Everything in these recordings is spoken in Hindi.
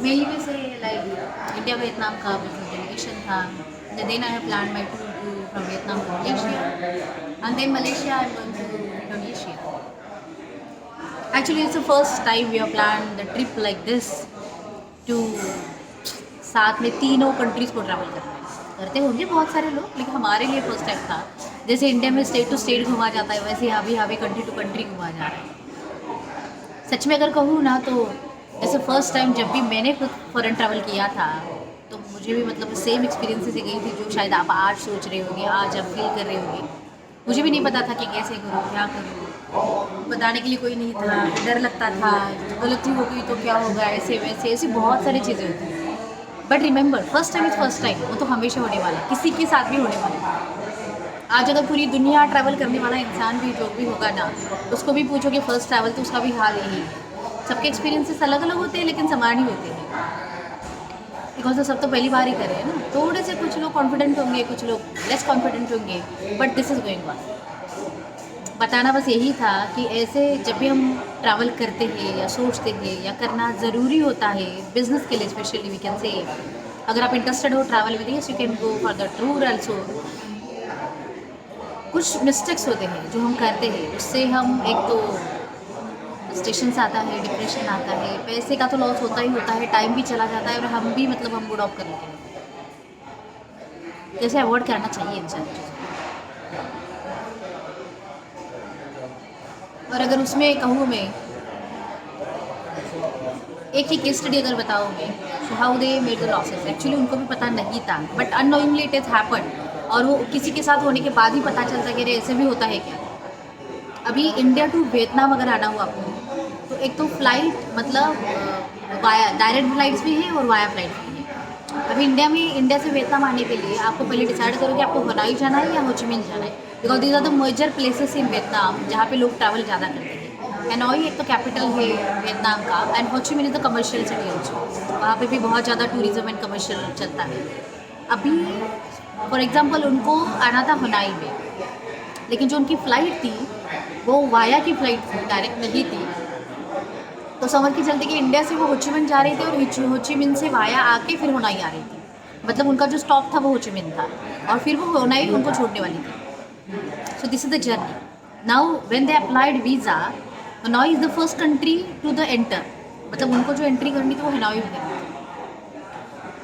Mainly we say like India Vietnam का business delegation था. Then I have planned my tour from Vietnam to Malaysia, and then Malaysia I'm going to Indonesia. Actually, it's the first time we have planned the trip like this to साथ में तीनों कंट्रीज को ट्रैवल करना है. करते होंगे बहुत सारे लोग, लेकिन हमारे लिए फर्स्ट टाइम था. जैसे इंडिया में स्टेट टू स्टेट घुमा जाता है, वैसे यहाँ भी कंट्री टू कंट्री घुमा जा रहा है. सच में अगर कहूँ ना तो जैसे फर्स्ट टाइम जब भी मैंने खुद फॉरेन ट्रैवल किया था तो मुझे भी मतलब सेम एक्सपीरियंस से गई थी जो शायद आप आज सोच रहे होंगे, आज आप फील कर रहे होंगे. मुझे भी नहीं पता था कि कैसे करूँ, क्या करूँ, बताने के लिए कोई नहीं था, डर लगता था गलती हो गई तो क्या होगा, ऐसे वैसे ऐसी बहुत सारी चीज़ें होती हैं. But remember first time is first time, वो तो हमेशा होने वाला है, किसी के साथ भी होने वाला है. आज अगर पूरी दुनिया ट्रैवल करने वाला इंसान भी जो भी होगा ना, उसको भी पूछोगे फर्स्ट ट्रैवल तो उसका भी हाल यही है. सबके एक्सपीरियंसेस अलग अलग होते हैं लेकिन समान ही होते हैं, बिकॉज सब तो पहली बार ही कर रहे हैं ना. थोड़े से कुछ लोग कॉन्फिडेंट होंगे, कुछ लोग लेस कॉन्फिडेंट होंगे, but this is going on. बताना बस यही था कि ऐसे जब भी हम ट्रैवल करते हैं या सोचते हैं या करना ज़रूरी होता है बिजनेस के लिए, स्पेशली वी कैन से अगर आप इंटरेस्टेड हो ट्रैवल में, yes you can go for the tour also. कुछ मिस्टेक्स होते हैं जो हम करते हैं, उससे हम एक तो स्टेशन से आता है, डिप्रेशन आता है, पैसे का तो लॉस होता ही होता है, टाइम भी चला जाता है और हम भी मतलब हम मूड ऑफ कर लेते हैं. जैसे अवॉइड करना चाहिए इन सारी चीज़ों. और अगर उसमें कहूँ मैं एक ही केस स्टडी अगर बताओगे, so how they made the losses. Actually उनको भी पता नहीं था, but unknowingly it has happen, और वो किसी के साथ होने के बाद ही पता चलता है कि अरे ऐसे भी होता है क्या. अभी इंडिया टू वियतनाम अगर आना हो आपको तो एक तो फ्लाइट मतलब वाया डायरेक्ट फ्लाइट्स भी हैं और वाया फ्लाइट भी है. अभी इंडिया से वियतनाम आने के लिए आपको पहले डिसाइड करो कि आपको हनोई जाना है या हो ची मिन जाना है, because these are the major places in Vietnam जहाँ पे लोग ट्रैवल ज़्यादा करते हैं. हनोई एक तो कैपिटल है वियतनाम का, एंड हो ची मिन is the commercial city also. वहाँ पे भी बहुत ज़्यादा टूरिज्म एंड कमर्शियल चलता है. अभी फॉर एग्जाम्पल उनको आना था हनोई में, लेकिन जो उनकी फ़्लाइट थी वो वाया की फ़्लाइट थी, डायरेक्ट नहीं थी. तो समझ के चलते कि इंडिया से वो हो ची मिन जा रही थी और हो ची मिन से वाया आके फिर हनोई आ रही थी. मतलब उनका जो स्टॉप था वो हो ची मिन था और फिर वो हनोई उनको छोड़ने वाली थी. So this is the journey. Now when they applied visa, Hanoi is the first country to the enter. मतलब उनको जो एंट्री करनी थी वो हनोई में करनी थी.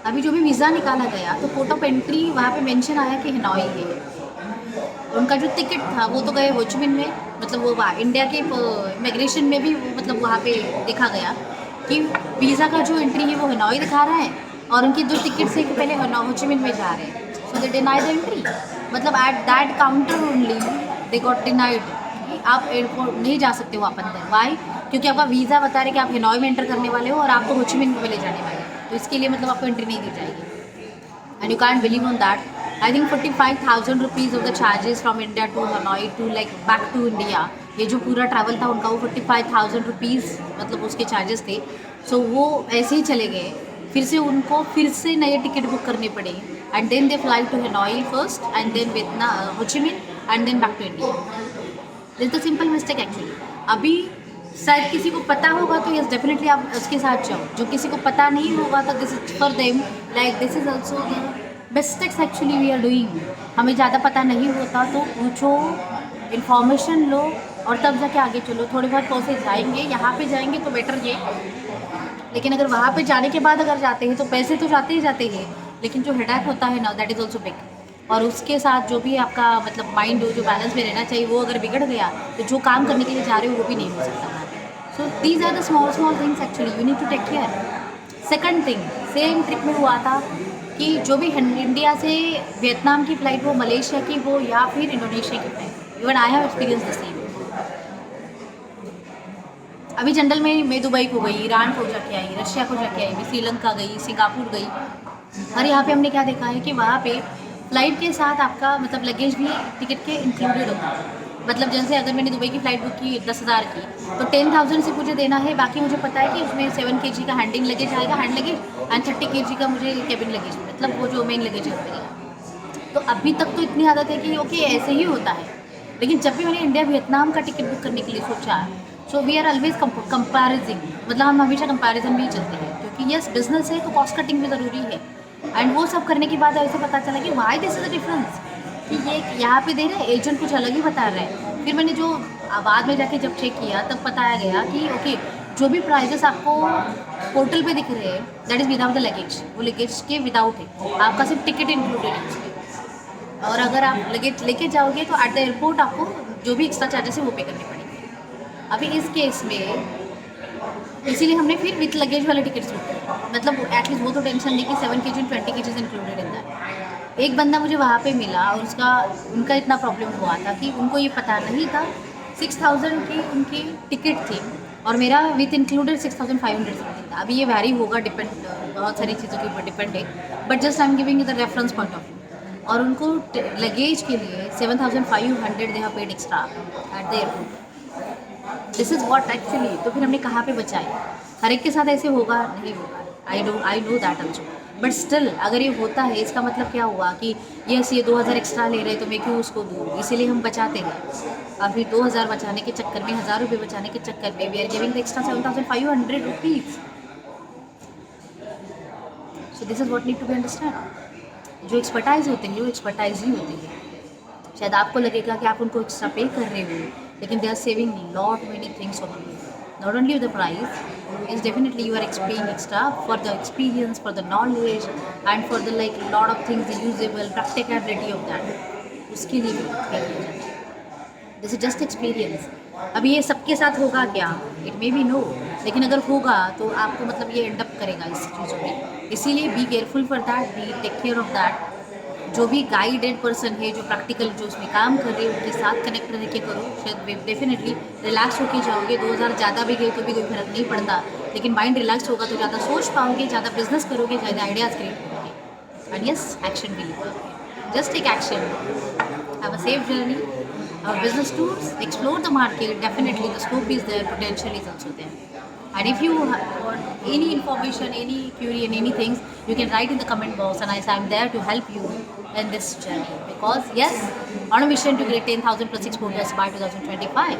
अभी जो भी वीज़ा निकाला गया तो पोर्ट ऑफ एंट्री वहाँ पे मेंशन आया कि हनोई है. उनका जो टिकट था वो तो गए हो ची मिन में, मतलब वो इंडिया के इमिग्रेशन में भी मतलब वहाँ पे देखा गया कि वीज़ा का जो एंट्री है वो हनोई दिखा रहा है और उनकी जो टिकट्स है कि पहले हो ची मिन में जा रहे हैं. सो दे डिनाई द एंट्री. मतलब at that counter only they got denied कि आप एयरपोर्ट नहीं जा सकते हो आप अंदर. वाई? क्योंकि आपका वीज़ा बता रहे कि आप हनोई में एंटर करने वाले हो और आपको हो ची मिन में ले जाने वाले हैं, तो इसके लिए मतलब आपको एंट्री नहीं दी जाएगी. And you can't believe on that. I think 45,000 rupees of the charges from India to Hanoi to like back to India. ये जो पूरा ट्रैवल था उनका वो 45,000 रुपीज़ मतलब उसके चार्जेस थे. सो वो ऐसे ही चले गए. फिर से उनको फिर से नए टिकट बुक करने पड़े, and then they fly to Hanoi first and then Vietnam Ho Chi Minh and then back to India. This the simple mistake actually. अभी शायद किसी को पता होगा तो यस डेफिनेटली आप उसके साथ जाओ. जो किसी को पता नहीं होगा तो this is for them, like this is also the mistakes actually we are doing. हमें ज़्यादा पता नहीं होता तो पूछो, इन्फॉर्मेशन लो और तब जाके आगे चलो. थोड़े बहुत प्रोसेस जाएंगे, यहाँ पे जाएंगे तो बेटर ये, लेकिन अगर वहाँ पे जाने के बाद अगर जाते हैं तो पैसे तो जाते ही जाते हैं, लेकिन जो हेडेक होता है ना दैट इज़ ऑल्सो बिग. और उसके साथ जो भी आपका मतलब माइंड जो बैलेंस में रहना चाहिए वो अगर बिगड़ गया तो जो काम करने के लिए जा रहे हो वो भी नहीं हो सकता. So these are the small things actually you need to take care. Second thing, same trip में हुआ था कि जो भी इंडिया से वियतनाम की फ़्लाइट हो, मलेशिया की हो या फिर इंडोनेशिया की flight, even I have experience the same. अभी जनरल में मैं दुबई को गई, ईरान को जाके आई, रशिया को जाके आई, मैं श्रीलंका गई, सिंगापुर गई. और यहाँ पे हमने क्या देखा है कि वहाँ पे फ़्लाइट के साथ आपका मतलब लगेज भी टिकट के इंक्लूडेड होता है. मतलब जैसे अगर मैंने दुबई की फ़्लाइट बुक की 10,000 की तो 10,000 से मुझे देना है. बाकी मुझे पता है कि उसमें 7 kg का हैंडिंग लगेज आएगा, हैंड लगेज, एंड 30 kg का मुझे केबिन लगेज, मतलब वो जो मेन लगेज है उसमें. तो अभी तक तो इतनी आदत है कि ओके ऐसे ही होता है. लेकिन जब भी मैंने इंडिया वियतनाम का टिकट बुक करने के लिए सोचा, सो वी आर ऑलवेज कंपैरिजिंग, मतलब हम हमेशा कंपैरिजन में ही चलते हैं. क्योंकि यस बिजनेस है तो कॉस्ट कटिंग भी ज़रूरी है। एंड वो सब करने के बाद ऐसे पता चला कि why this is the difference, कि ये यहाँ पे दे रहे हैं, एजेंट कुछ अलग ही बता रहे हैं। फिर मैंने जो बाद में जाके जब चेक किया तब बताया गया कि ओके, जो भी प्राइजेस आपको पोर्टल पे दिख रहे हैं that is without the luggage, वो लगेज के विदाउट है, आपका सिर्फ टिकट इंक्लूडेड है उसमें। और अगर आप लगेज लेके जाओगे तो एट द एयरपोर्ट आपको जो भी एक्स्ट्रा चार्जेस है वो पे करने पड़ेंगे। अभी इस केस में इसीलिए हमने फिर विथ लगेज वाले टिकट्स बुक किए, मतलब एटलीस्ट वो तो टेंशन नहीं कि 7 kg and 20 kg included in that. एक बंदा मुझे वहाँ पे मिला और उनका इतना प्रॉब्लम हुआ था कि उनको ये पता नहीं था 6000 की उनकी टिकट थी और मेरा विथ इंक्लूडेड 6500 समथिंग था। अभी ये वैरी होगा, डिपेंड बहुत सारी चीज़ों के ऊपर डिपेंड है, but just I am giving the reference point of view. और उनको लगेज के लिए 7500 they have paid extra at the airport. This is what actually. तो फिर हमने कहाँ पे बचाए? हर एक के साथ ऐसे होगा नहीं होगा, I know that also, but still अगर ये होता है इसका मतलब क्या हुआ कि यस ये 2000 एक्स्ट्रा ले रहे हैं तो मैं क्यों उसको दूँ, इसीलिए हम बचाते हैं। और फिर 2000 बचाने के चक्कर में, 1000 रुपये बचाने के चक्कर में we are giving the extra 7500 rupees. So this is what need to be understand. जो एक्सपर्टाइज होते हैं वो एक्सपर्टाइज ही होती है। शायद आपको लगेगा कि आप उनको एक्स्ट्रा पे कर रहे हो, लेकिन they are saving lot many things on you, not only the price is definitely you are paying extra for the experience, for the knowledge and for the like lot of things, the usable practicability of that, उसके लिए भी pay किया जाता है। This is just experience. अभी ये सबके साथ होगा क्या? इट मे बी नो, लेकिन अगर होगा तो आपको मतलब ये एंड अप करेगा इस चीज़ों में। इसीलिए be careful for that, be take care of that. जो भी गाइडेड पर्सन है, जो प्रैक्टिकल जो उसमें काम कर रहे हैं उनके साथ कनेक्ट रह के करो, शायद डेफिनेटली रिलैक्स होके जाओगे। 2000 ज़्यादा भी गए तो भी कोई फर्क नहीं पड़ता, लेकिन माइंड रिलैक्स होगा तो ज़्यादा सोच पाओगे, ज़्यादा बिजनेस करोगे, ज़्यादा आइडियाज़ क्रिएट करोगे। And yes, action will just take action, have a safe journey, business tours, explore the market, definitely the scope is there, potential is also there. And if you want any information, any query and anything, you can write in the comment box and I'm there to help you in this journey. Because yes, on a mission to create 10,000 plus exporters by 2025.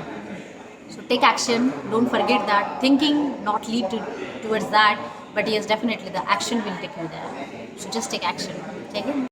So take action, don't forget that. Thinking not lead towards that, but yes, definitely the action will take you there. So just take action. Take it.